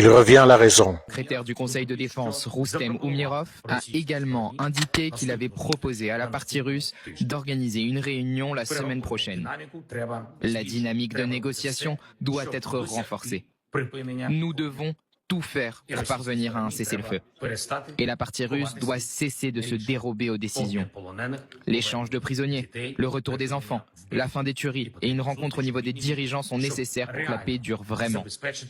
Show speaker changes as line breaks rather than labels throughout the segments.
Il revient à la raison.
Le secrétaire du Conseil de défense, Roustem Oumirov, a également indiqué qu'il avait proposé à la partie russe d'organiser une réunion la semaine prochaine. La dynamique de négociation doit être renforcée. Nous devons tout faire pour parvenir à un cessez-le-feu. Et la partie russe doit cesser de se dérober aux décisions. L'échange de prisonniers, le retour des enfants, la fin des tueries et une rencontre au niveau des dirigeants sont nécessaires pour que la paix dure vraiment.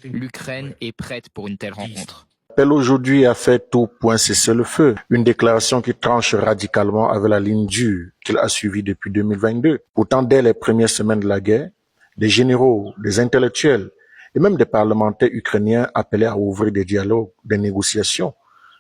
L'Ukraine est prête pour une telle rencontre.
L'appel aujourd'hui a fait tout pour un cessez-le-feu, une déclaration qui tranche radicalement avec la ligne dure qu'il a suivie depuis 2022. Pourtant, dès les premières semaines de la guerre, des généraux, des intellectuels et même des parlementaires ukrainiens appelaient à ouvrir des dialogues, des négociations,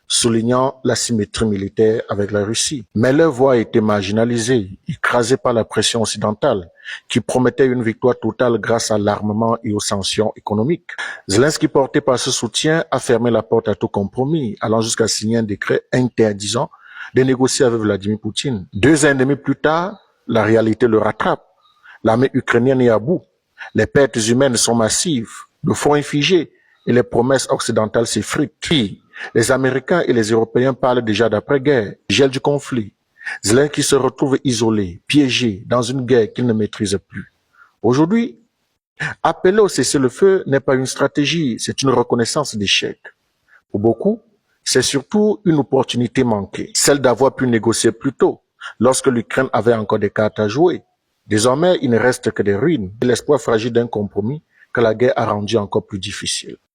soulignant l'asymétrie militaire avec la Russie. Mais leur voix a été marginalisée, écrasée par la pression occidentale, qui promettait une victoire totale grâce à l'armement et aux sanctions économiques. Zelensky, porté par ce soutien, a fermé la porte à tout compromis, allant jusqu'à signer un décret interdisant de négocier avec Vladimir Poutine. 2 ans et demi plus tard, la réalité le rattrape. L'armée ukrainienne est à bout. Les pertes humaines sont massives, le front est figé et les promesses occidentales s'effritent. Les Américains et les Européens parlent déjà d'après-guerre, gel du conflit. Zelensky se retrouve isolé, piégé dans une guerre qu'il ne maîtrise plus. Aujourd'hui, appeler au cessez-le-feu n'est pas une stratégie, c'est une reconnaissance d'échec. Pour beaucoup, c'est surtout une opportunité manquée, celle d'avoir pu négocier plus tôt, lorsque l'Ukraine avait encore des cartes à jouer. Désormais, il ne reste que des ruines et l'espoir fragile d'un compromis que la guerre a rendu encore plus difficile.